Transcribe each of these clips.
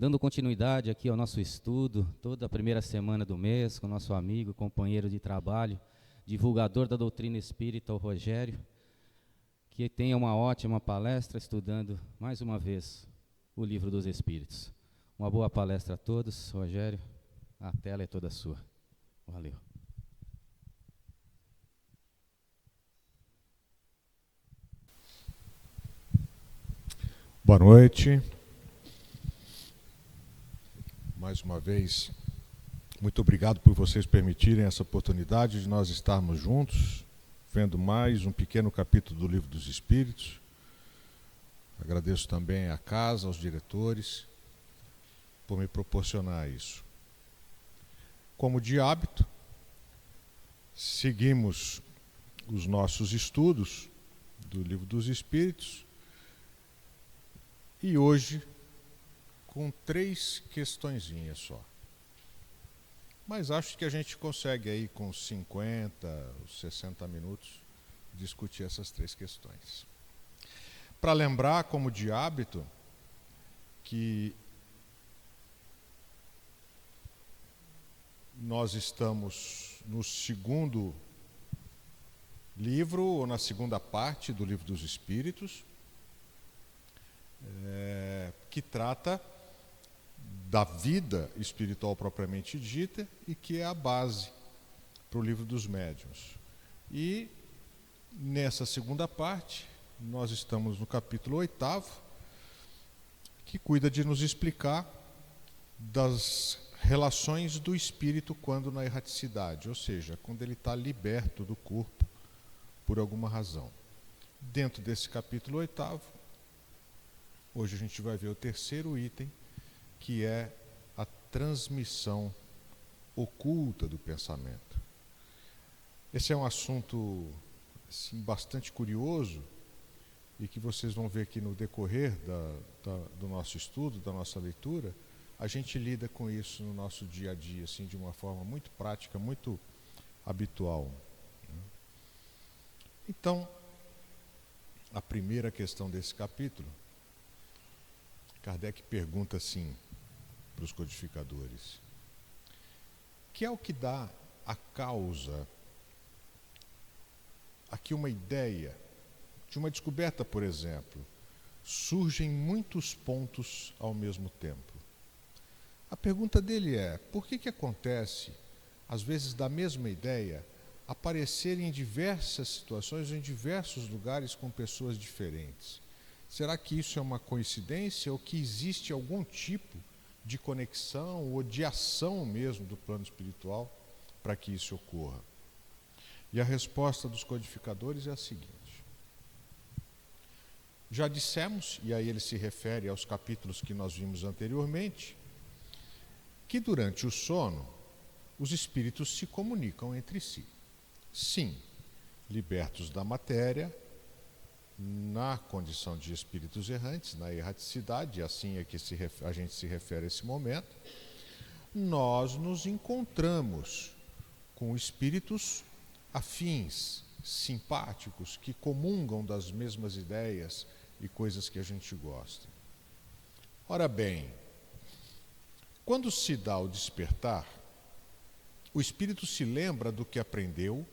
Dando continuidade aqui ao nosso estudo, toda a primeira semana do mês, com nosso amigo, companheiro de trabalho, divulgador da doutrina espírita, o Rogério, que tenha uma ótima palestra estudando, mais uma vez, o Livro dos Espíritos. Uma boa palestra a todos. Rogério, a tela é toda sua. Valeu. Boa noite. Mais uma vez, muito obrigado por vocês permitirem essa oportunidade de nós estarmos juntos, vendo mais um pequeno capítulo do Livro dos Espíritos. Agradeço também à casa, aos diretores, por me proporcionar isso. Como de hábito, seguimos os nossos estudos do Livro dos Espíritos e hoje com 3 questõezinhas só. Mas acho que a gente consegue aí com 50, 60 minutos discutir essas 3 questões. Para lembrar, como de hábito, que nós estamos no segundo livro, ou na segunda parte do Livro dos Espíritos, que trata da vida espiritual propriamente dita e que é a base para o Livro dos Médiuns. E nessa segunda parte, nós estamos no capítulo 8º, que cuida de nos explicar das relações do espírito quando na erraticidade, ou seja, quando ele está liberto do corpo por alguma razão. Dentro desse capítulo 8º, hoje a gente vai ver o 3º item, que é a transmissão oculta do pensamento. Esse é um assunto assim, bastante curioso e que vocês vão ver aqui no decorrer do nosso estudo, da nossa leitura. A gente lida com isso no nosso dia a dia, assim, de uma forma muito prática, muito habitual. Então, a primeira questão desse capítulo, Kardec pergunta assim para os codificadores: que é o que dá a causa, aqui uma ideia de uma descoberta, por exemplo, surgem muitos pontos ao mesmo tempo. A pergunta dele é: por que acontece, às vezes, da mesma ideia, aparecer em diversas situações, em diversos lugares, com pessoas diferentes? Será que isso é uma coincidência ou que existe algum tipo de conexão ou de ação mesmo do plano espiritual para que isso ocorra? E a resposta dos codificadores é a seguinte: já dissemos, e aí ele se refere aos capítulos que nós vimos anteriormente, que durante o sono os espíritos se comunicam entre si. Sim, libertos da matéria, na condição de espíritos errantes, na erraticidade, assim é que a gente se refere a esse momento, nós nos encontramos com espíritos afins, simpáticos, que comungam das mesmas ideias e coisas que a gente gosta. Ora bem, quando se dá o despertar, o espírito se lembra do que aprendeu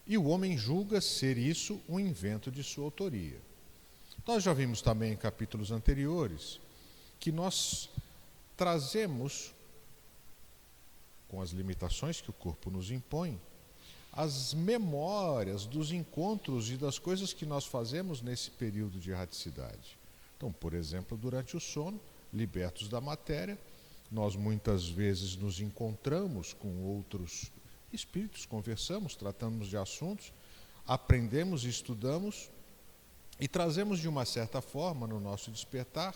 e o homem julga ser isso um invento de sua autoria. Nós já vimos também em capítulos anteriores que nós trazemos, com as limitações que o corpo nos impõe, as memórias dos encontros e das coisas que nós fazemos nesse período de erraticidade. Então, por exemplo, durante o sono, libertos da matéria, nós muitas vezes nos encontramos com outros espíritos, conversamos, tratamos de assuntos, aprendemos e estudamos e trazemos de uma certa forma no nosso despertar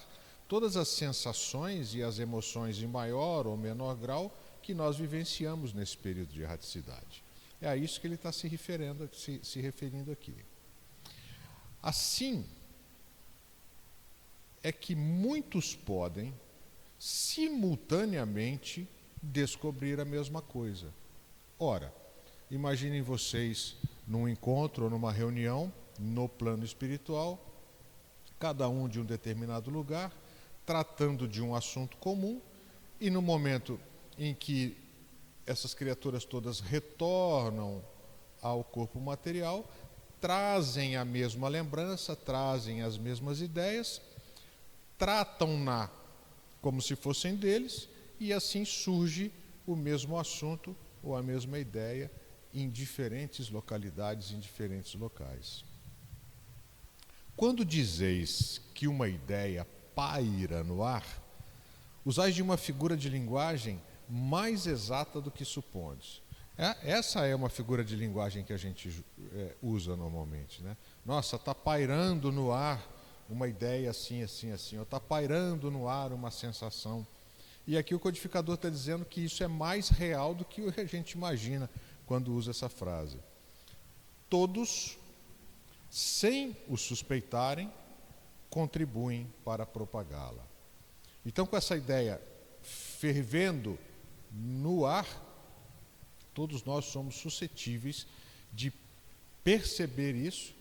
todas as sensações e as emoções em maior ou menor grau que nós vivenciamos nesse período de erraticidade. É a isso que ele está se referindo aqui. Assim é que muitos podem simultaneamente descobrir a mesma coisa. Ora, imaginem vocês num encontro ou numa reunião no plano espiritual, cada um de um determinado lugar, tratando de um assunto comum, e no momento em que essas criaturas todas retornam ao corpo material, trazem a mesma lembrança, trazem as mesmas ideias, tratam-na como se fossem deles, e assim surge o mesmo assunto ou a mesma ideia em diferentes localidades, em diferentes locais. Quando dizeis que uma ideia paira no ar, usais de uma figura de linguagem mais exata do que supondes. Essa é uma figura de linguagem que a gente usa normalmente, né? Nossa, está pairando no ar uma ideia assim, assim, assim, ou está pairando no ar uma sensação. E aqui o codificador está dizendo que isso é mais real do que a gente imagina quando usa essa frase. Todos, sem o suspeitarem, contribuem para propagá-la. Então, com essa ideia fervendo no ar, todos nós somos suscetíveis de perceber isso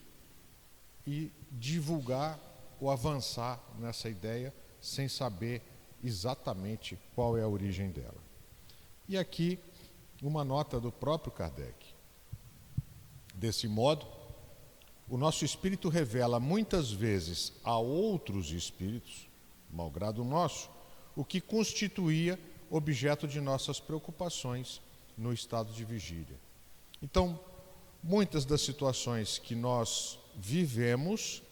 e divulgar ou avançar nessa ideia sem saber exatamente qual é a origem dela. E aqui uma nota do próprio Kardec. Desse modo, o nosso espírito revela muitas vezes a outros espíritos, malgrado o nosso, o que constituía objeto de nossas preocupações no estado de vigília. Então, muitas das situações que nós vivemos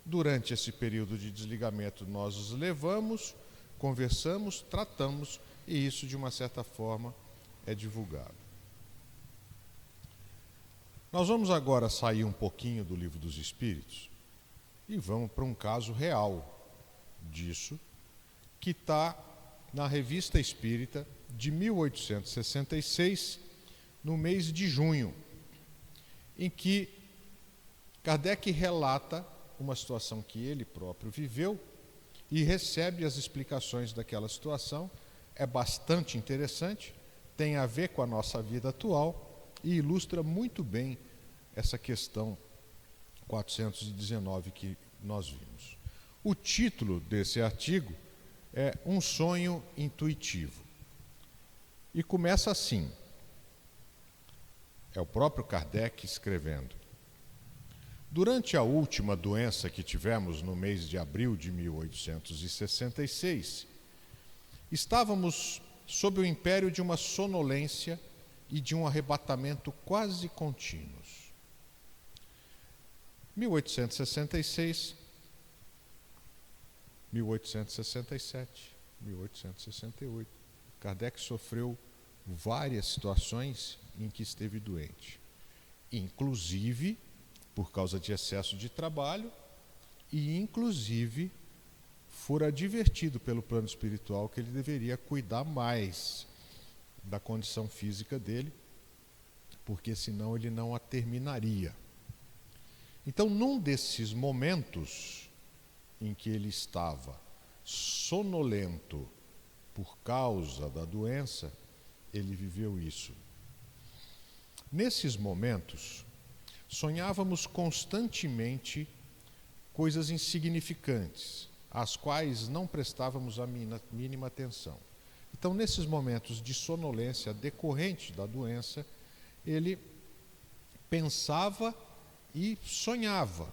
durante esse período de desligamento, nós os levamos, conversamos, tratamos, e isso, de uma certa forma, é divulgado. Nós vamos agora sair um pouquinho do Livro dos Espíritos e vamos para um caso real disso, que está na Revista Espírita de 1866, no mês de junho, em que Kardec relata uma situação que ele próprio viveu e recebe as explicações daquela situação. É bastante interessante, tem a ver com a nossa vida atual e ilustra muito bem essa questão 419 que nós vimos. O título desse artigo é Um Sonho Intuitivo. E começa assim. É o próprio Kardec escrevendo. Durante a última doença que tivemos no mês de abril de 1866, estávamos sob o império de uma sonolência e de um arrebatamento quase contínuos. 1866, 1867, 1868. Kardec sofreu várias situações em que esteve doente, inclusive por causa de excesso de trabalho e inclusive fora advertido pelo plano espiritual que ele deveria cuidar mais da condição física dele, porque senão ele não a terminaria. Então, num desses momentos em que ele estava sonolento por causa da doença, ele viveu isso. Nesses momentos, sonhávamos constantemente coisas insignificantes, às quais não prestávamos a mínima atenção. Então, nesses momentos de sonolência decorrente da doença, ele pensava e sonhava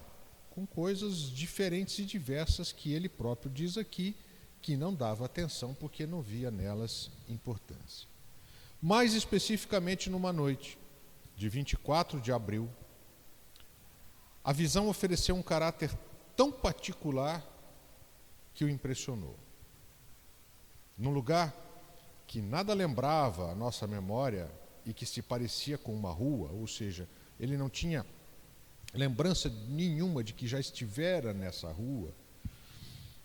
com coisas diferentes e diversas que ele próprio diz aqui que não dava atenção porque não via nelas importância. Mais especificamente, numa noite de 24 de abril, a visão ofereceu um caráter tão particular que o impressionou. Num lugar que nada lembrava a nossa memória e que se parecia com uma rua, ou seja, ele não tinha lembrança nenhuma de que já estivera nessa rua,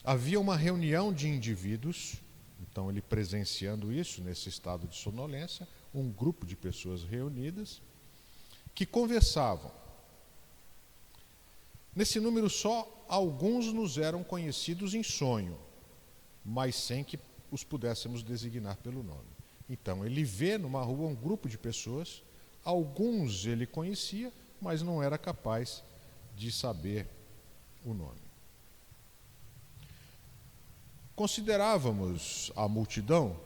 havia uma reunião de indivíduos, então ele presenciando isso, nesse estado de sonolência, um grupo de pessoas reunidas, que conversavam. Nesse número só, alguns nos eram conhecidos em sonho, mas sem que os pudéssemos designar pelo nome. Então, ele vê numa rua um grupo de pessoas, alguns ele conhecia, mas não era capaz de saber o nome. considerávamos a multidão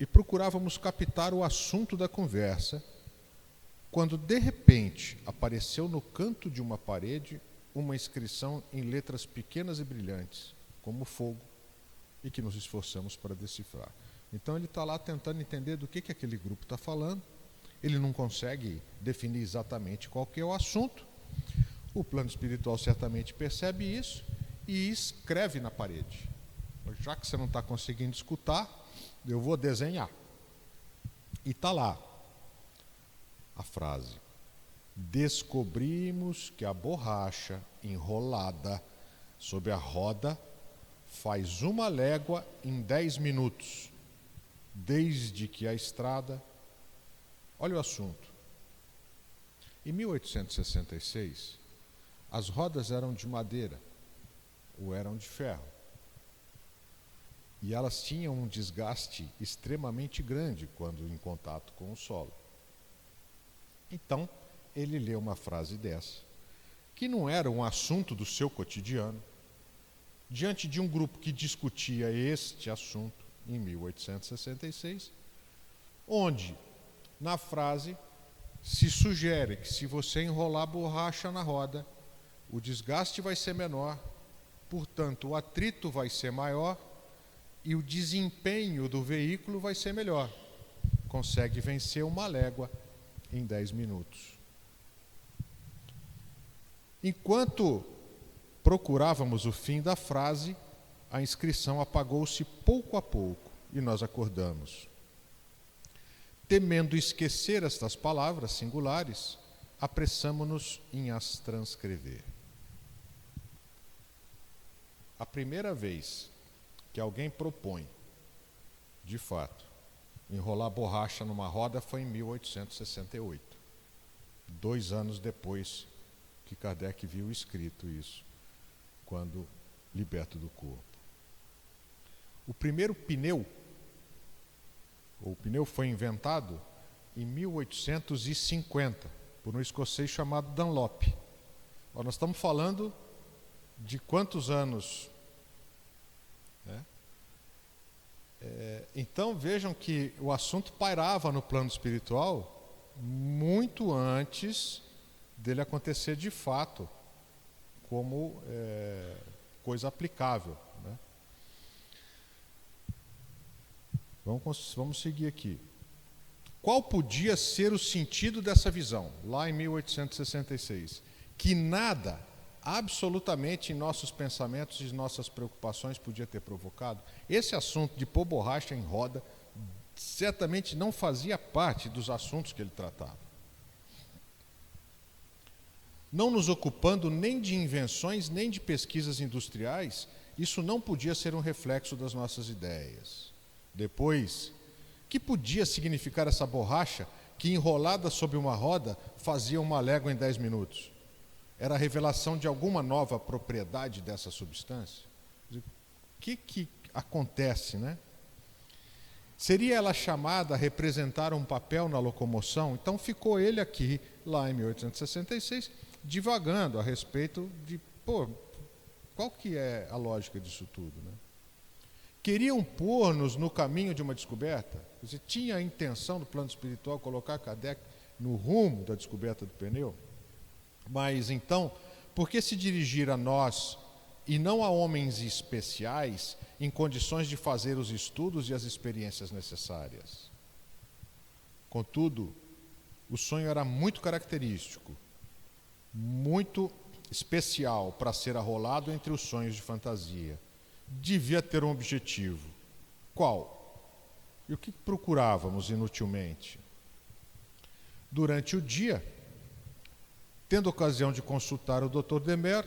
e procurávamos captar o assunto da conversa, quando de repente apareceu no canto de uma parede uma inscrição em letras pequenas e brilhantes, como fogo, e que nos esforçamos para decifrar. Então ele está lá tentando entender do que aquele grupo está falando, ele não consegue definir exatamente qual que é o assunto, o plano espiritual certamente percebe isso e escreve na parede. Já que você não está conseguindo escutar, eu vou desenhar. E está lá a frase: descobrimos que a borracha enrolada sob a roda faz 1 légua em 10 minutos, desde que a estrada... Olha o assunto. Em 1866, as rodas eram de madeira ou eram de ferro. E elas tinham um desgaste extremamente grande quando em contato com o solo. Então, ele leu uma frase dessa, que não era um assunto do seu cotidiano, diante de um grupo que discutia este assunto em 1866, onde, na frase, se sugere que se você enrolar a borracha na roda, o desgaste vai ser menor, portanto, o atrito vai ser maior e o desempenho do veículo vai ser melhor. Consegue vencer 1 légua em 10 minutos. Enquanto procurávamos o fim da frase, a inscrição apagou-se pouco a pouco e nós acordamos. Temendo esquecer estas palavras singulares, apressamo-nos em as transcrever. A primeira vez que alguém propõe, de fato, enrolar borracha numa roda foi em 1868, 2 anos depois que Kardec viu escrito isso, quando liberto do corpo. O primeiro pneu, o pneu foi inventado em 1850, por um escocês chamado Dunlop. Nós estamos falando de quantos anos? Né? Então vejam que o assunto pairava no plano espiritual muito antes dele acontecer de fato, como coisa aplicável. Né? Vamos seguir aqui. Qual podia ser o sentido dessa visão, lá em 1866? Que nada, absolutamente, em nossos pensamentos e nossas preocupações podia ter provocado. Esse assunto de pôr borracha em roda certamente não fazia parte dos assuntos que ele tratava. Não nos ocupando nem de invenções, nem de pesquisas industriais, isso não podia ser um reflexo das nossas ideias. Depois, que podia significar essa borracha que, enrolada sob uma roda, fazia 1 légua em 10 minutos? Era a revelação de alguma nova propriedade dessa substância? O que acontece, né? Seria ela chamada a representar um papel na locomoção? Então ficou ele aqui, lá em 1866, divagando a respeito de, qual que é a lógica disso tudo, né? Queriam pôr-nos no caminho de uma descoberta? Você tinha a intenção do plano espiritual colocar Kardec no rumo da descoberta do pneu? Mas então, por que se dirigir a nós e não a homens especiais em condições de fazer os estudos e as experiências necessárias? Contudo, o sonho era muito característico, muito especial para ser arrolado entre os sonhos de fantasia. Devia ter um objetivo. Qual? E o que procurávamos inutilmente? Durante o dia, tendo ocasião de consultar o Dr. Demer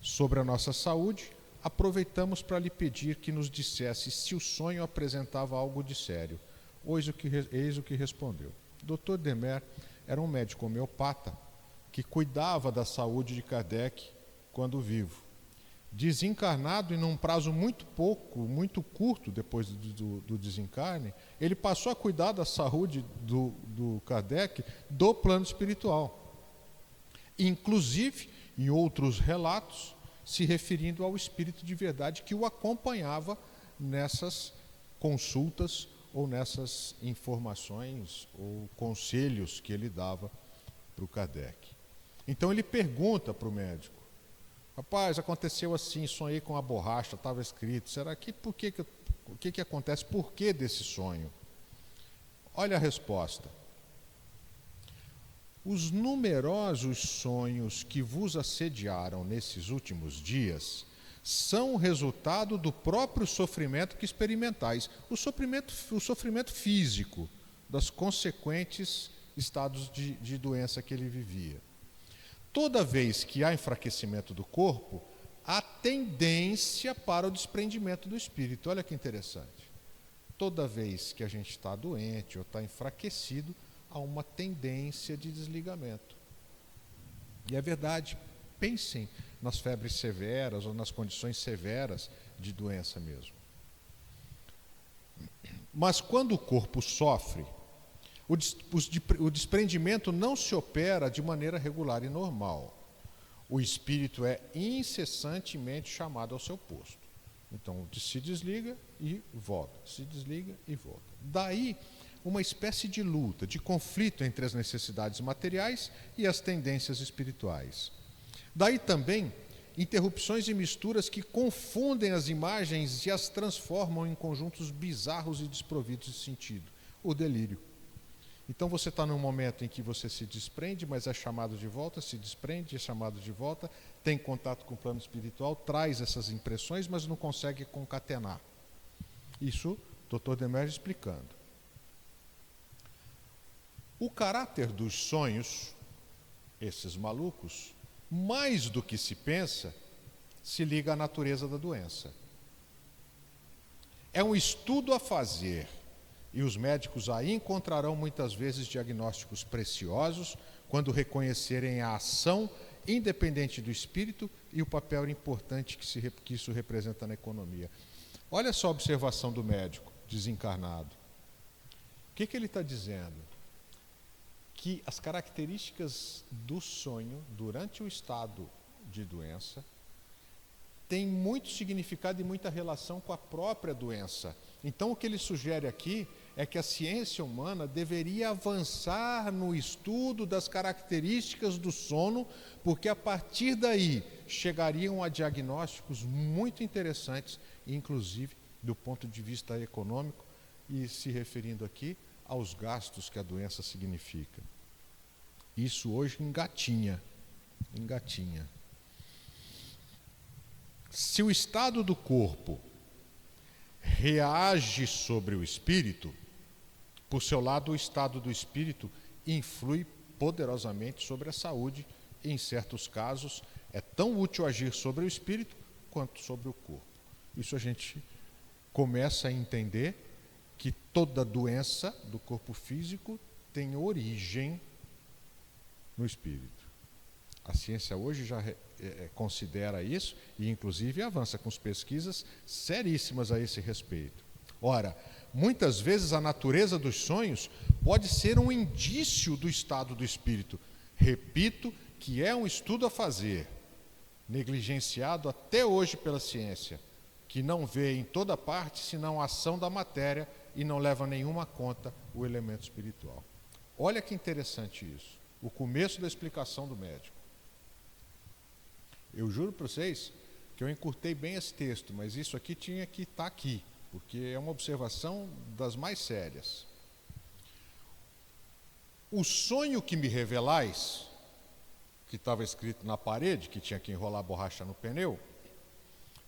sobre a nossa saúde, aproveitamos para lhe pedir que nos dissesse se o sonho apresentava algo de sério. Eis o que respondeu. Dr. Demer era um médico homeopata que cuidava da saúde de Kardec quando vivo. Desencarnado, e num prazo muito curto depois do desencarne, ele passou a cuidar da saúde do Kardec do plano espiritual. Inclusive, em outros relatos, se referindo ao Espírito de verdade que o acompanhava nessas consultas ou nessas informações ou conselhos que ele dava para o Kardec. Então ele pergunta para o médico: rapaz, aconteceu assim, sonhei com a borracha, estava escrito, será que o que acontece? Por que desse sonho? Olha a resposta. Os numerosos sonhos que vos assediaram nesses últimos dias são o resultado do próprio sofrimento que experimentais, o sofrimento físico, dos consequentes estados de doença que ele vivia. Toda vez que há enfraquecimento do corpo, há tendência para o desprendimento do espírito. Olha que interessante. Toda vez que a gente está doente ou está enfraquecido, há uma tendência de desligamento. E é verdade. Pensem nas febres severas ou nas condições severas de doença mesmo. Mas quando o corpo sofre, o desprendimento não se opera de maneira regular e normal. O espírito é incessantemente chamado ao seu posto. Então, se desliga e volta, se desliga e volta. Daí, uma espécie de luta, de conflito entre as necessidades materiais e as tendências espirituais. Daí também, interrupções e misturas que confundem as imagens e as transformam em conjuntos bizarros e desprovidos de sentido. O delírio. Então você está num momento em que você se desprende, mas é chamado de volta, se desprende, é chamado de volta, tem contato com o plano espiritual, traz essas impressões, mas não consegue concatenar. Isso, Dr. Demério explicando. O caráter dos sonhos, esses malucos, mais do que se pensa, se liga à natureza da doença. É um estudo a fazer, e os médicos aí encontrarão muitas vezes diagnósticos preciosos quando reconhecerem a ação independente do espírito e o papel importante que isso representa na economia. Olha só a observação do médico desencarnado. O que ele está dizendo? Que as características do sonho durante o estado de doença têm muito significado e muita relação com a própria doença. Então, o que ele sugere aqui é que a ciência humana deveria avançar no estudo das características do sono, porque a partir daí chegariam a diagnósticos muito interessantes, inclusive do ponto de vista econômico, e se referindo aqui aos gastos que a doença significa. Isso hoje engatinha. Se o estado do corpo reage sobre o espírito, por seu lado, o estado do espírito influi poderosamente sobre a saúde e, em certos casos, é tão útil agir sobre o espírito quanto sobre o corpo. Isso a gente começa a entender que toda doença do corpo físico tem origem no espírito. A ciência hoje já considera isso e, inclusive, avança com pesquisas seríssimas a esse respeito. Ora, muitas vezes a natureza dos sonhos pode ser um indício do estado do espírito. Repito que é um estudo a fazer, negligenciado até hoje pela ciência, que não vê em toda parte senão a ação da matéria e não leva nenhuma conta o elemento espiritual. Olha que interessante isso, o começo da explicação do médico. Eu juro para vocês que eu encurtei bem esse texto, mas isso aqui tinha que estar aqui, porque é uma observação das mais sérias. O sonho que me revelais, que estava escrito na parede, que tinha que enrolar a borracha no pneu,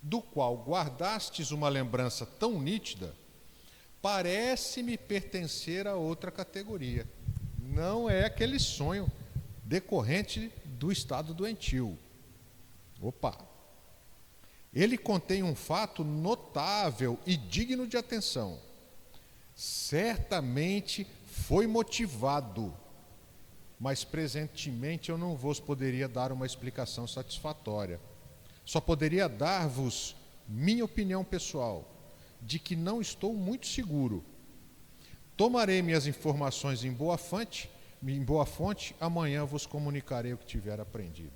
do qual guardastes uma lembrança tão nítida, parece-me pertencer a outra categoria. Não é aquele sonho decorrente do estado doentio. Opa! Ele contém um fato notável e digno de atenção. Certamente foi motivado, mas presentemente eu não vos poderia dar uma explicação satisfatória. Só poderia dar-vos minha opinião pessoal, de que não estou muito seguro. Tomarei minhas informações em boa fonte, amanhã vos comunicarei o que tiver aprendido.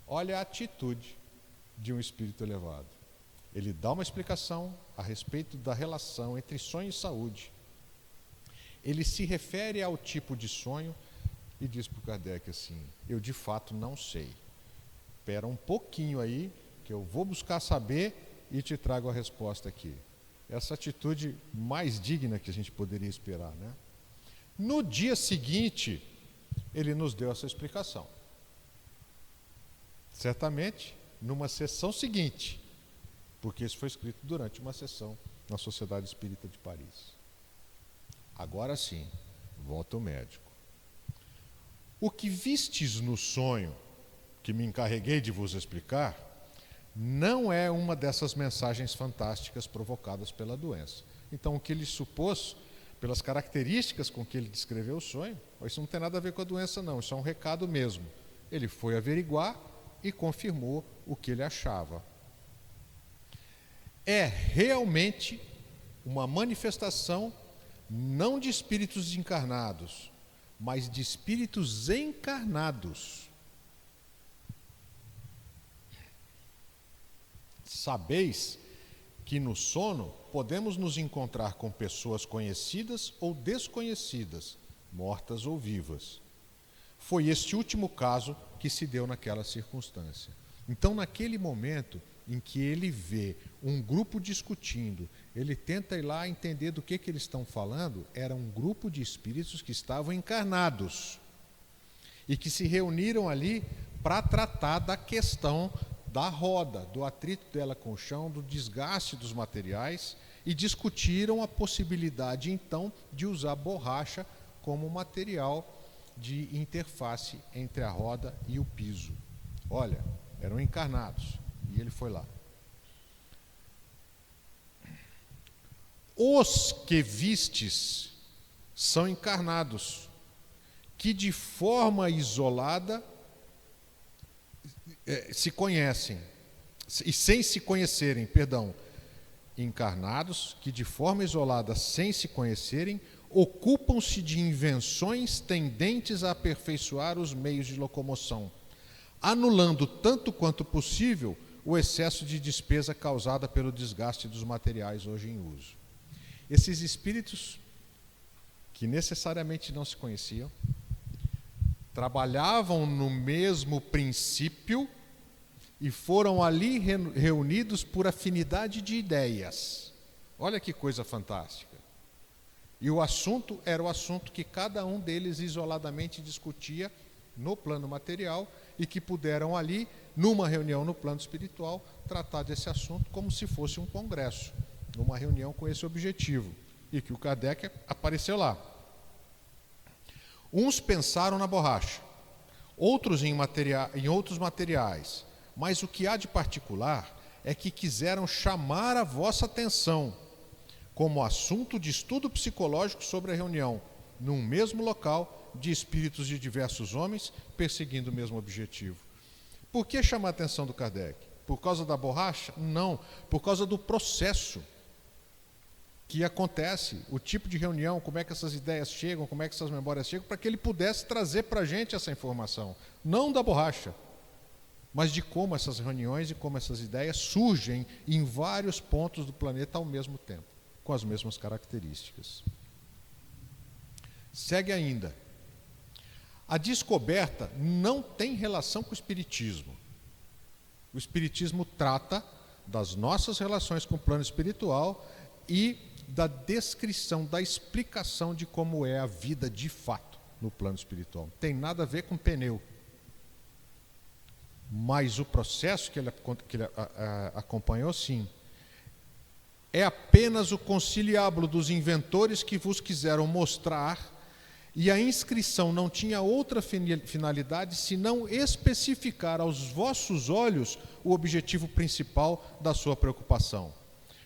Olha a atitude de um espírito elevado. Ele dá uma explicação a respeito da relação entre sonho e saúde. Ele se refere ao tipo de sonho e diz para o Kardec assim: eu de fato não sei. Espera um pouquinho aí, que eu vou buscar saber e te trago a resposta aqui. Essa atitude mais digna que a gente poderia esperar, né? No dia seguinte, ele nos deu essa explicação. Certamente, numa sessão seguinte, porque isso foi escrito durante uma sessão na Sociedade Espírita de Paris. Agora sim, volta o médico. O que vistes no sonho, que me encarreguei de vos explicar, não é uma dessas mensagens fantásticas provocadas pela doença. Então, o que ele supôs, pelas características com que ele descreveu o sonho, isso não tem nada a ver com a doença não, isso é um recado mesmo. Ele foi averiguar e confirmou o que ele achava. É realmente uma manifestação não de espíritos encarnados, mas de espíritos encarnados. Sabeis que no sono podemos nos encontrar com pessoas conhecidas ou desconhecidas, mortas ou vivas. Foi este último caso que se deu naquela circunstância. Então, naquele momento em que ele vê um grupo discutindo, ele tenta ir lá entender do que eles estão falando, era um grupo de espíritos que estavam encarnados e que se reuniram ali para tratar da questão da roda, do atrito dela com o chão, do desgaste dos materiais, e discutiram a possibilidade, então, de usar borracha como material de interface entre a roda e o piso. Olha, eram encarnados, e ele foi lá. Os que vistes são encarnados, que de forma isolada se conhecem, e sem se conhecerem, perdão, encarnados que de forma isolada, sem se conhecerem, ocupam-se de invenções tendentes a aperfeiçoar os meios de locomoção, anulando tanto quanto possível o excesso de despesa causada pelo desgaste dos materiais hoje em uso. Esses espíritos, que necessariamente não se conheciam, trabalhavam no mesmo princípio e foram ali reunidos por afinidade de ideias. Olha que coisa fantástica. E o assunto era o assunto que cada um deles isoladamente discutia no plano material e que puderam ali, numa reunião no plano espiritual, tratar desse assunto como se fosse um congresso, numa reunião com esse objetivo, e que o Kardec apareceu lá. Uns pensaram na borracha, outros em outros materiais, mas o que há de particular é que quiseram chamar a vossa atenção como assunto de estudo psicológico sobre a reunião, num mesmo local, de espíritos de diversos homens, perseguindo o mesmo objetivo. Por que chamar a atenção do Kardec? Por causa da borracha? Não, por causa do processo que acontece, o tipo de reunião, como é que essas ideias chegam, como é que essas memórias chegam, para que ele pudesse trazer para a gente essa informação, não da borracha, mas de como essas reuniões e como essas ideias surgem em vários pontos do planeta ao mesmo tempo, com as mesmas características. Segue ainda. A descoberta não tem relação com o espiritismo. O espiritismo trata das nossas relações com o plano espiritual e da descrição, da explicação de como é a vida de fato no plano espiritual. Não tem nada a ver com pneu. Mas o processo que ele acompanhou, sim. É apenas o conciliábulo dos inventores que vos quiseram mostrar, e a inscrição não tinha outra finalidade senão especificar aos vossos olhos o objetivo principal da sua preocupação.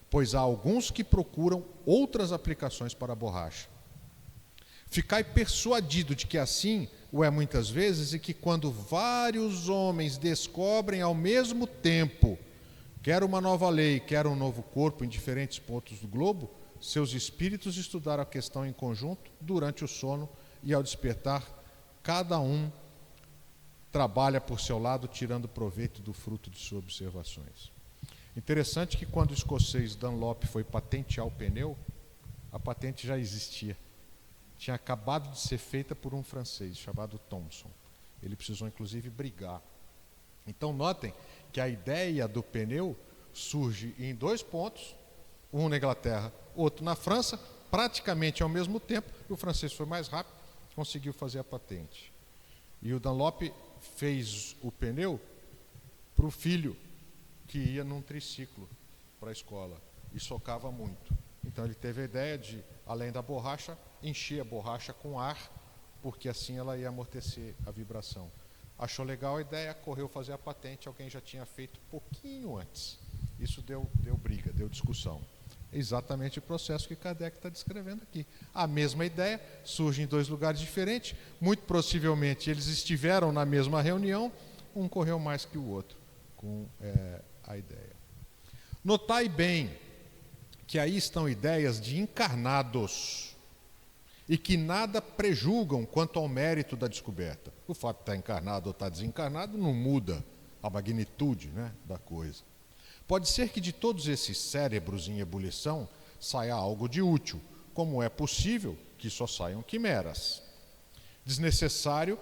Pois há alguns que procuram outras aplicações para a borracha. Ficai persuadido de que assim o é muitas vezes, e que quando vários homens descobrem ao mesmo tempo, quer uma nova lei, quer um novo corpo em diferentes pontos do globo, seus espíritos estudaram a questão em conjunto durante o sono, e ao despertar, cada um trabalha por seu lado, tirando proveito do fruto de suas observações. Interessante que quando o escocês Dunlop foi patentear o pneu, a patente já existia. Tinha acabado de ser feita por um francês chamado Thomson. Ele precisou, inclusive, brigar. Então, notem que a ideia do pneu surge em 2 pontos, um na Inglaterra, outro na França, praticamente ao mesmo tempo, e o francês foi mais rápido, conseguiu fazer a patente. E o Dunlop fez o pneu para o filho que ia num triciclo para a escola e socava muito. Então ele teve a ideia de, além da borracha, encher a borracha com ar, porque assim ela ia amortecer a vibração. Achou legal a ideia, correu fazer a patente, alguém já tinha feito pouquinho antes. Isso deu briga, deu discussão. É exatamente o processo que Kardec está descrevendo aqui. A mesma ideia surge em 2 lugares diferentes, muito possivelmente eles estiveram na mesma reunião, um correu mais que o outro com a ideia. Notai bem que aí estão ideias de encarnados e que nada prejulgam quanto ao mérito da descoberta. O fato de estar encarnado ou estar desencarnado não muda a magnitude, né, da coisa. Pode ser que de todos esses cérebros em ebulição saia algo de útil, como é possível que só saiam quimeras. Desnecessário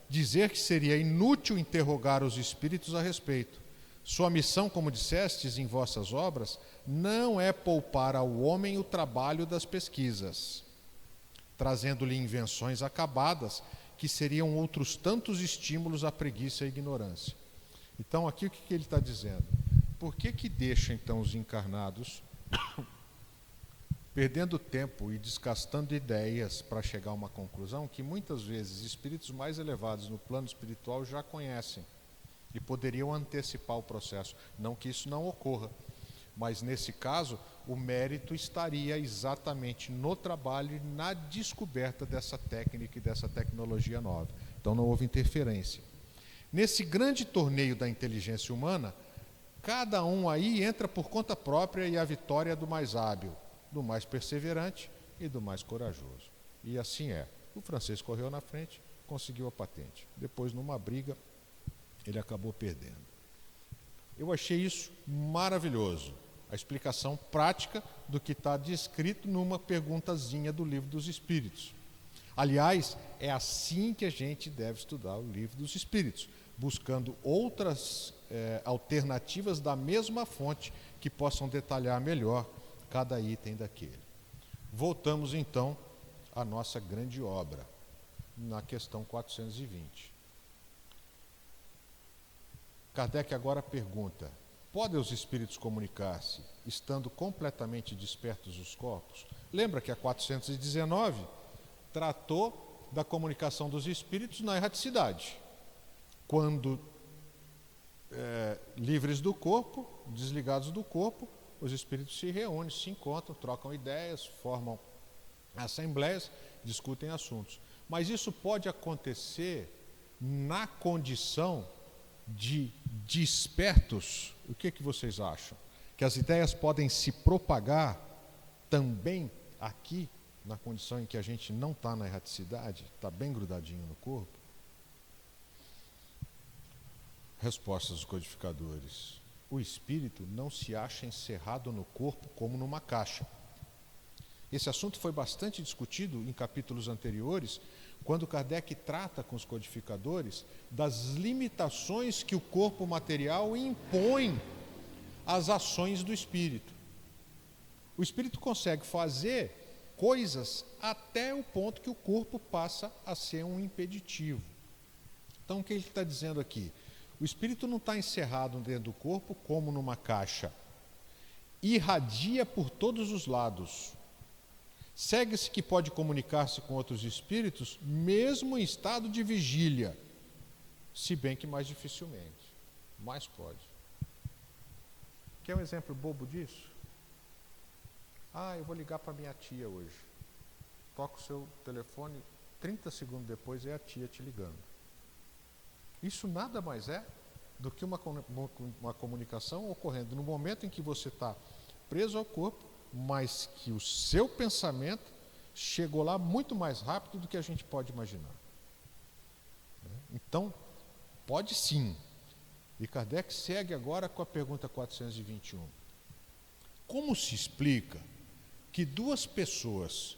dizer que seria inútil interrogar os espíritos a respeito. Sua missão, como dissestes em vossas obras, não é poupar ao homem o trabalho das pesquisas, trazendo-lhe invenções acabadas, que seriam outros tantos estímulos à preguiça e à ignorância. Então, aqui o que ele está dizendo? Por que deixa, então, os encarnados perdendo tempo e desgastando ideias para chegar a uma conclusão que muitas vezes espíritos mais elevados no plano espiritual já conhecem e poderiam antecipar o processo? Não que isso não ocorra, mas nesse caso o mérito estaria exatamente no trabalho e na descoberta dessa técnica e dessa tecnologia nova. Então não houve interferência. Nesse grande torneio da inteligência humana, cada um aí entra por conta própria e a vitória é do mais hábil, do mais perseverante e do mais corajoso. E assim é. O francês correu na frente, conseguiu a patente. Depois, numa briga, ele acabou perdendo. Eu achei isso maravilhoso. A explicação prática do que está descrito numa perguntazinha do Livro dos Espíritos. Aliás, é assim que a gente deve estudar o Livro dos Espíritos, buscando outras alternativas da mesma fonte que possam detalhar melhor cada item daquele. Voltamos então à nossa grande obra, na questão 420. Kardec agora pergunta: podem os espíritos comunicar-se estando completamente despertos os corpos? Lembra que a 419 tratou da comunicação dos espíritos na erraticidade. Quando livres do corpo, desligados do corpo, os espíritos se reúnem, se encontram, trocam ideias, formam assembleias, discutem assuntos. Mas isso pode acontecer na condição de despertos. O que vocês acham? Que as ideias podem se propagar também aqui, na condição em que a gente não está na erraticidade, está bem grudadinho no corpo? Respostas dos codificadores: o espírito não se acha encerrado no corpo como numa caixa. Esse assunto foi bastante discutido em capítulos anteriores, quando Kardec trata com os codificadores das limitações que o corpo material impõe às ações do espírito. O espírito consegue fazer coisas até o ponto que o corpo passa a ser um impeditivo. Então, o que ele está dizendo aqui? O espírito não está encerrado dentro do corpo como numa caixa. Irradia por todos os lados. Segue-se que pode comunicar-se com outros espíritos, mesmo em estado de vigília, se bem que mais dificilmente, mas pode. Quer um exemplo bobo disso? Eu vou ligar para minha tia hoje. Toca o seu telefone, 30 segundos depois é a tia te ligando. Isso nada mais é do que uma comunicação ocorrendo no momento em que você está preso ao corpo, mas que o seu pensamento chegou lá muito mais rápido do que a gente pode imaginar. Então, Pode sim. E Kardec segue agora com a pergunta 421. Como se explica que duas pessoas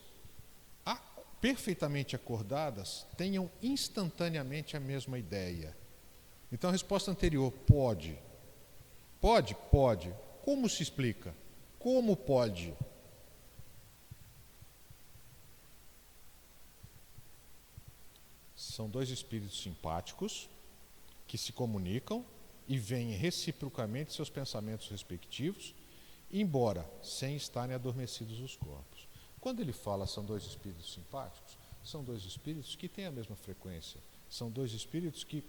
perfeitamente acordadas tenham instantaneamente a mesma ideia? Então a resposta anterior, pode. Pode? Pode. Como se explica? Como pode? São dois espíritos simpáticos que se comunicam e veem reciprocamente seus pensamentos respectivos, embora sem estarem adormecidos os corpos. Quando ele fala são dois espíritos simpáticos, são dois espíritos que têm a mesma frequência, são dois espíritos que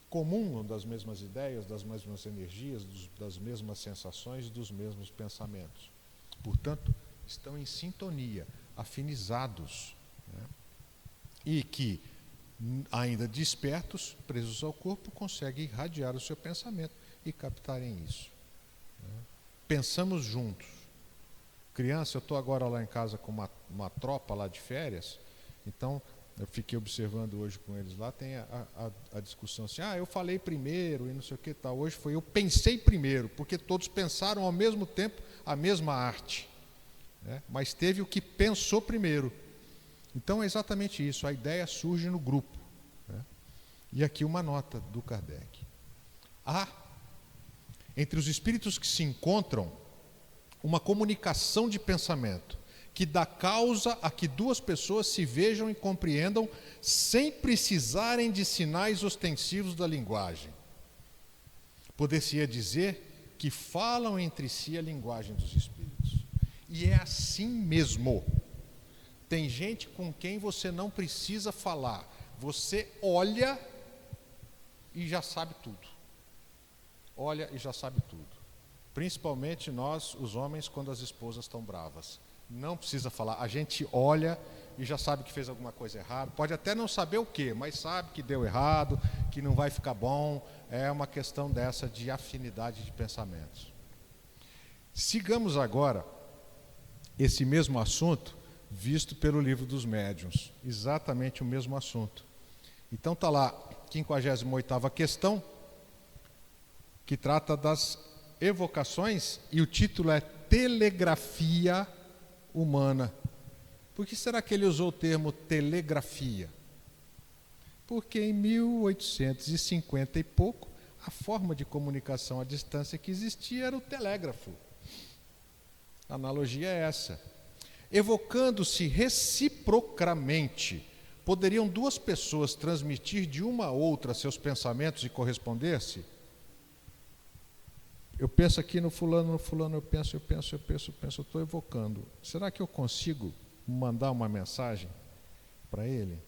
comungam das mesmas ideias, das mesmas energias, das mesmas sensações, dos mesmos pensamentos. Portanto, estão em sintonia, afinizados, né? E que, ainda despertos, presos ao corpo, conseguem irradiar o seu pensamento e captarem isso, né? Pensamos juntos. Criança, eu estou agora lá em casa com uma tropa lá de férias, então eu fiquei observando hoje com eles lá, tem a discussão assim, eu falei primeiro e não sei o que tal. Hoje foi eu pensei primeiro, porque todos pensaram ao mesmo tempo a mesma arte, né? Mas teve o que pensou primeiro. Então é exatamente isso, a ideia surge no grupo, né? E aqui uma nota do Kardec. Entre os espíritos que se encontram, uma comunicação de pensamento que dá causa a que duas pessoas se vejam e compreendam sem precisarem de sinais ostensivos da linguagem. Poder-se-ia dizer que falam entre si a linguagem dos espíritos. E é assim mesmo. Tem gente com quem você não precisa falar. Você olha e já sabe tudo. Olha e já sabe tudo. Principalmente nós, os homens, quando as esposas estão bravas. Não precisa falar. A gente olha e já sabe que fez alguma coisa errada. Pode até não saber o quê, mas sabe que deu errado, que não vai ficar bom. É uma questão dessa de afinidade de pensamentos. Sigamos agora esse mesmo assunto visto pelo livro dos médiuns. Exatamente o mesmo assunto. Então está lá, 58ª questão, que trata das evocações, e o título é Telegrafia Humana. Por que será que ele usou o termo telegrafia? Porque em 1850 e pouco, a forma de comunicação à distância que existia era o telégrafo. A analogia é essa. Evocando-se reciprocamente, poderiam duas pessoas transmitir de uma a outra seus pensamentos e corresponder-se? Eu penso aqui no fulano, eu penso, eu estou evocando. Será que eu consigo mandar uma mensagem para ele?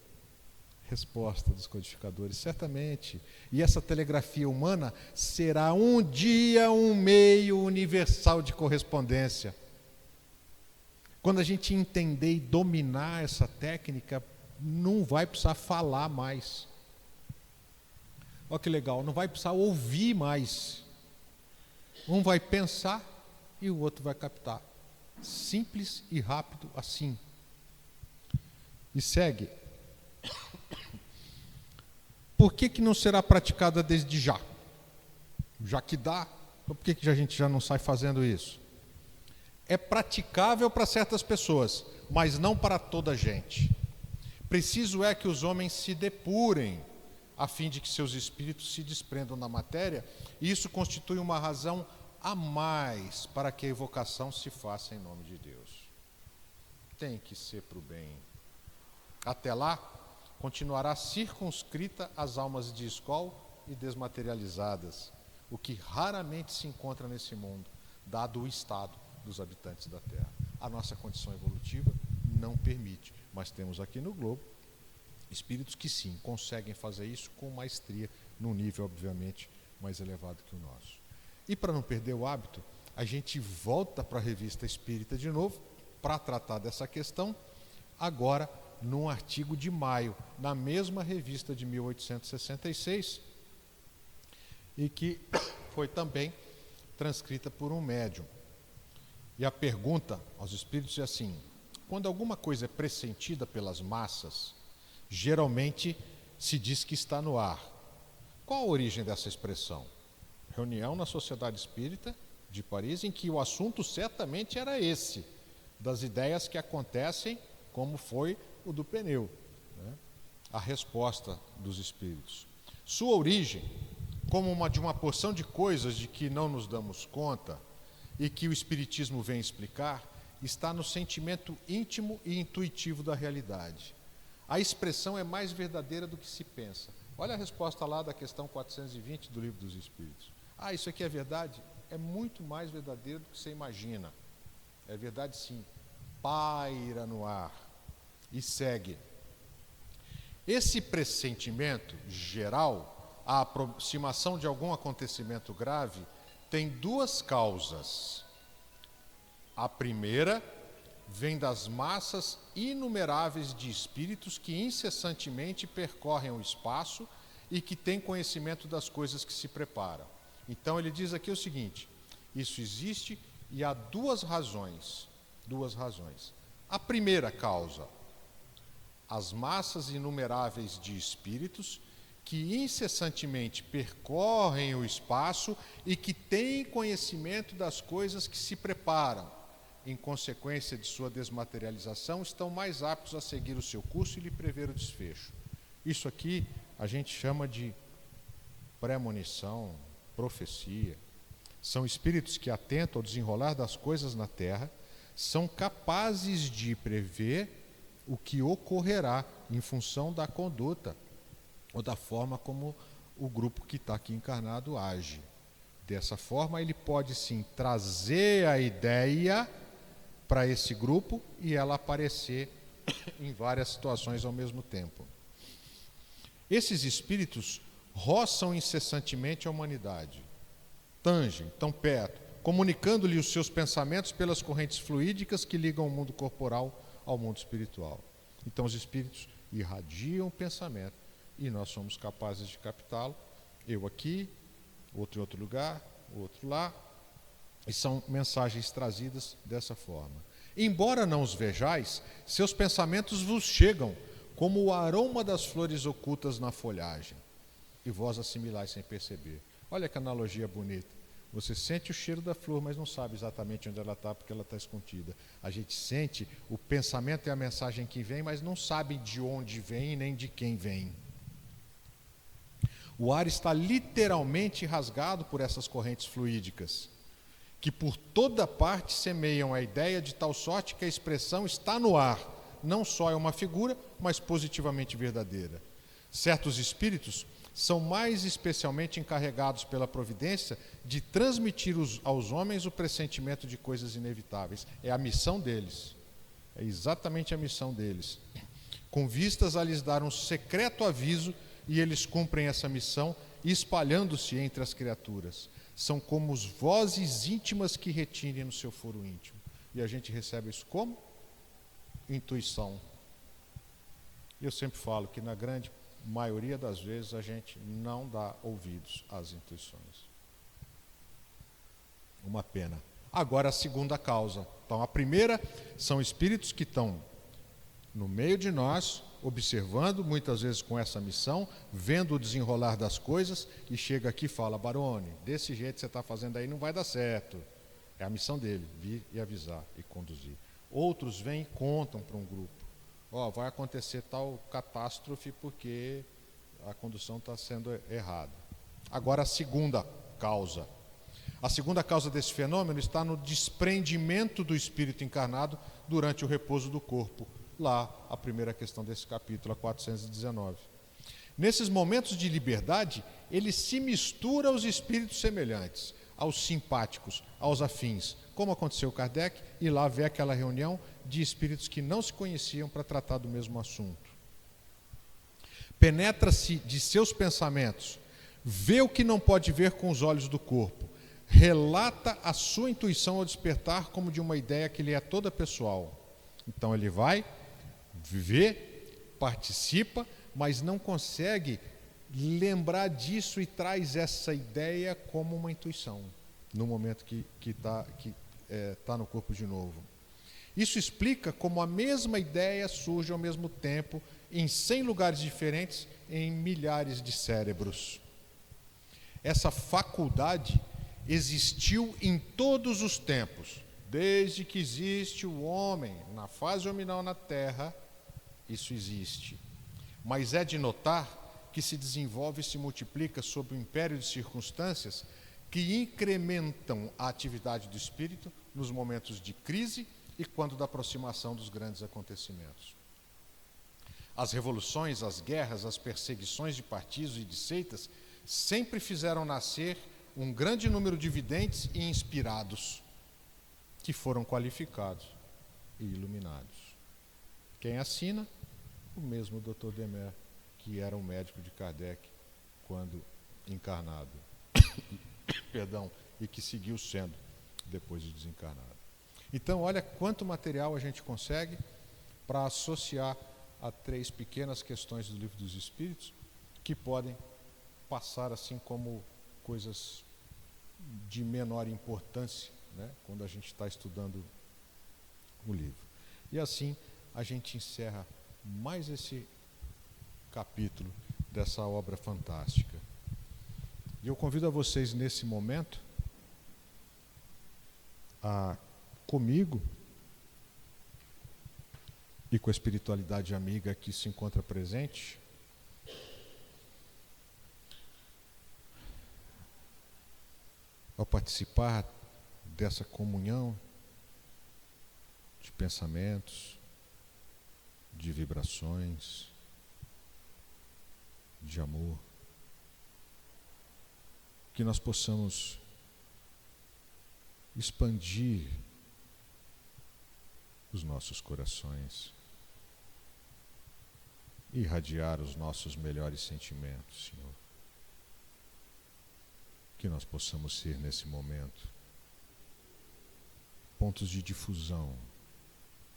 Resposta dos codificadores, certamente. E essa telegrafia humana será um dia um meio universal de correspondência. Quando a gente entender e dominar essa técnica, não vai precisar falar mais. Olha que legal, não vai precisar ouvir mais. Um vai pensar e o outro vai captar. Simples e rápido assim. E segue. Por que não será praticada desde já? Já que dá, por que a gente já não sai fazendo isso? É praticável para certas pessoas, mas não para toda a gente. Preciso é que os homens se depurem, a fim de que seus espíritos se desprendam da matéria, e isso constitui uma razão a mais para que a evocação se faça em nome de Deus. Tem que ser para o bem. Até lá, continuará circunscrita às almas de escol e desmaterializadas, o que raramente se encontra nesse mundo, dado o estado dos habitantes da Terra. A nossa condição evolutiva não permite, mas temos aqui no globo espíritos que sim, conseguem fazer isso com maestria, num nível obviamente mais elevado que o nosso. E para não perder o hábito, a gente volta para a Revista Espírita de novo, para tratar dessa questão, agora num artigo de maio, na mesma revista de 1866, e que foi também transcrita por um médium. E a pergunta aos espíritos é assim: quando alguma coisa é pressentida pelas massas, geralmente se diz que está no ar. qual a origem dessa expressão? Reunião na Sociedade Espírita de Paris, em que o assunto certamente era esse, das ideias que acontecem, como foi o do pneu, né? A resposta dos espíritos. Sua origem, como de uma porção de coisas de que não nos damos conta e que o Espiritismo vem explicar, está no sentimento íntimo e intuitivo da realidade. A expressão é mais verdadeira do que se pensa. Olha a resposta lá da questão 420 do Livro dos Espíritos. Isso aqui é verdade? É muito mais verdadeiro do que você imagina. É verdade, sim. Paira no ar. E segue. Esse pressentimento geral, a aproximação de algum acontecimento grave, tem duas causas. A primeira vem das massas inumeráveis de espíritos que incessantemente percorrem o espaço e que têm conhecimento das coisas que se preparam. Então ele diz aqui o seguinte: isso existe e há duas razões. A primeira causa, as massas inumeráveis de espíritos que incessantemente percorrem o espaço e que têm conhecimento das coisas que se preparam. Em consequência de sua desmaterialização, estão mais aptos a seguir o seu curso e lhe prever o desfecho. Isso aqui a gente chama de premonição, profecia. São espíritos que, atentos ao desenrolar das coisas na Terra, são capazes de prever o que ocorrerá em função da conduta ou da forma como o grupo que está aqui encarnado age. Dessa forma, ele pode sim trazer a ideia para esse grupo e ela aparecer em várias situações ao mesmo tempo. Esses espíritos roçam incessantemente a humanidade, tangem, tão perto, comunicando-lhe os seus pensamentos pelas correntes fluídicas que ligam o mundo corporal ao mundo espiritual. Então os espíritos irradiam o pensamento e nós somos capazes de captá-lo, eu aqui, outro em outro lugar, outro lá, e são mensagens trazidas dessa forma. Embora não os vejais, seus pensamentos vos chegam como o aroma das flores ocultas na folhagem, e vós assimilais sem perceber. Olha que analogia bonita. Você sente o cheiro da flor, mas não sabe exatamente onde ela está, porque ela está escondida. A gente sente o pensamento e a mensagem que vem, mas não sabe de onde vem nem de quem vem. O ar está literalmente rasgado por essas correntes fluídicas, que por toda parte semeiam a ideia de tal sorte que a expressão está no ar. Não só é uma figura, mas positivamente verdadeira. Certos espíritos são mais especialmente encarregados pela providência de transmitir aos homens o pressentimento de coisas inevitáveis. É a missão deles. É exatamente a missão deles. Com vistas a lhes dar um secreto aviso, e eles cumprem essa missão espalhando-se entre as criaturas. São como as vozes íntimas que retinem no seu foro íntimo. E a gente recebe isso como? Intuição. Eu sempre falo que na grande maioria das vezes a gente não dá ouvidos às intuições. Uma pena. Agora a segunda causa. Então a primeira são espíritos que estão no meio de nós, observando, muitas vezes com essa missão, vendo o desenrolar das coisas, e chega aqui e fala: Barone, desse jeito que você está fazendo aí não vai dar certo. É a missão dele, vir e avisar e conduzir. Outros vêm e contam para um grupo: vai acontecer tal catástrofe porque a condução está sendo errada. Agora a segunda causa. A segunda causa desse fenômeno está no desprendimento do espírito encarnado durante o repouso do corpo. Lá, a primeira questão desse capítulo, a 419. Nesses momentos de liberdade, ele se mistura aos espíritos semelhantes, aos simpáticos, aos afins, como aconteceu com Kardec, e lá vê aquela reunião de espíritos que não se conheciam para tratar do mesmo assunto. Penetra-se de seus pensamentos, vê o que não pode ver com os olhos do corpo, relata a sua intuição ao despertar como de uma ideia que lhe é toda pessoal. Então ele vai, vê, participa, mas não consegue lembrar disso e traz essa ideia como uma intuição, no momento que está no corpo de novo. Isso explica como a mesma ideia surge ao mesmo tempo em 100 lugares diferentes, em milhares de cérebros. Essa faculdade existiu em todos os tempos. Desde que existe o homem na fase hominal na Terra, isso existe. Mas é de notar que se desenvolve e se multiplica sob o império de circunstâncias que incrementam a atividade do espírito nos momentos de crise e quando da aproximação dos grandes acontecimentos. As revoluções, as guerras, as perseguições de partidos e de seitas sempre fizeram nascer um grande número de videntes e inspirados, que foram qualificados e iluminados. Quem assina? O mesmo Dr. Demer, que era o médico de Kardec quando encarnado. Perdão, e que seguiu sendo depois de desencarnado. Então, olha quanto material a gente consegue para associar a 3 pequenas questões do Livro dos Espíritos, que podem passar assim como coisas de menor importância, né, quando a gente está estudando o livro. E assim a gente encerra mais esse capítulo dessa obra fantástica. E eu convido a vocês nesse momento a, comigo e com a espiritualidade amiga que se encontra presente, ao participar dessa comunhão de pensamentos, de vibrações, de amor, que nós possamos expandir os nossos corações, irradiar os nossos melhores sentimentos, Senhor. Que nós possamos ser nesse momento pontos de difusão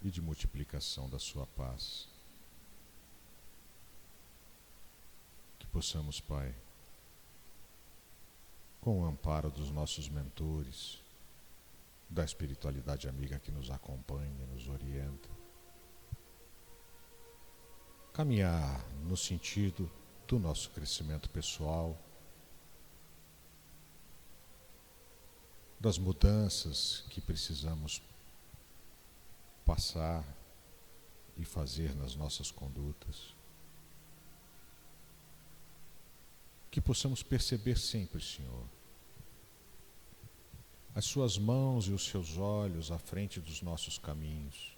e de multiplicação da sua paz. Que possamos, Pai, com o amparo dos nossos mentores, da espiritualidade amiga que nos acompanha e nos orienta, caminhar no sentido do nosso crescimento pessoal, das mudanças que precisamos passar e fazer nas nossas condutas. Que possamos perceber sempre, Senhor, as suas mãos e os seus olhos à frente dos nossos caminhos,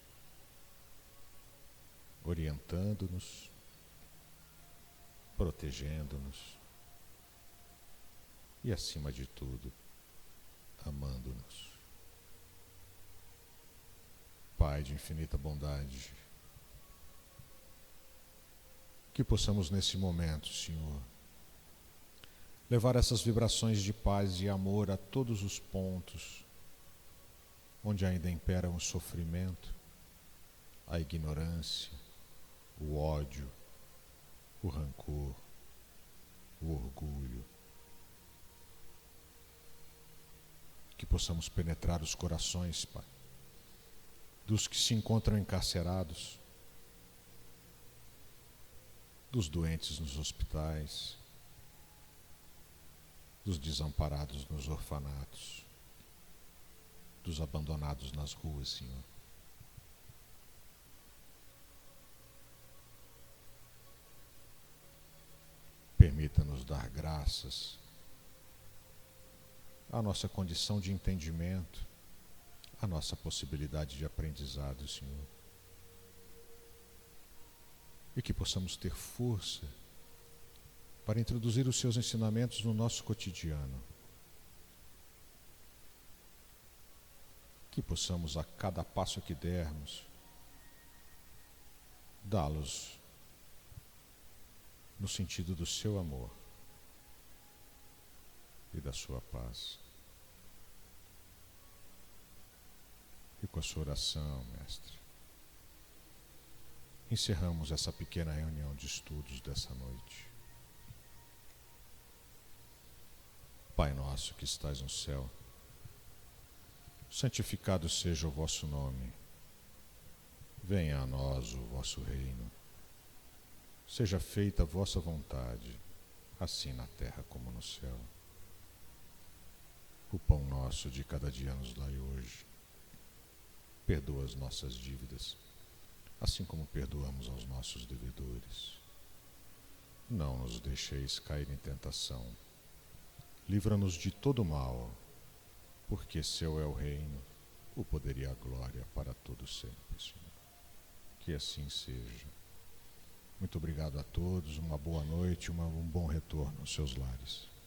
orientando-nos, protegendo-nos e, acima de tudo, amando-nos. Pai de infinita bondade, que possamos nesse momento, Senhor, levar essas vibrações de paz e amor a todos os pontos onde ainda imperam o sofrimento, a ignorância, o ódio, o rancor, o orgulho. Que possamos penetrar os corações, Pai, dos que se encontram encarcerados, dos doentes nos hospitais, dos desamparados nos orfanatos, dos abandonados nas ruas, Senhor. Permita-nos dar graças à nossa condição de entendimento, à nossa possibilidade de aprendizado, Senhor. E que possamos ter força para introduzir os seus ensinamentos no nosso cotidiano. Que possamos, a cada passo que dermos, dá-los no sentido do seu amor e da sua paz. E com a sua oração, Mestre, encerramos essa pequena reunião de estudos dessa noite. Pai nosso que estais no céu, santificado seja o vosso nome. Venha a nós o vosso reino. Seja feita a vossa vontade, assim na terra como no céu. O pão nosso de cada dia nos dai hoje. Perdoa as nossas dívidas, assim como perdoamos aos nossos devedores. Não nos deixeis cair em tentação. Livra-nos de todo mal, porque seu é o reino, o poder e a glória para todo sempre, Senhor. Que assim seja. Muito obrigado a todos, uma boa noite, um bom retorno aos seus lares.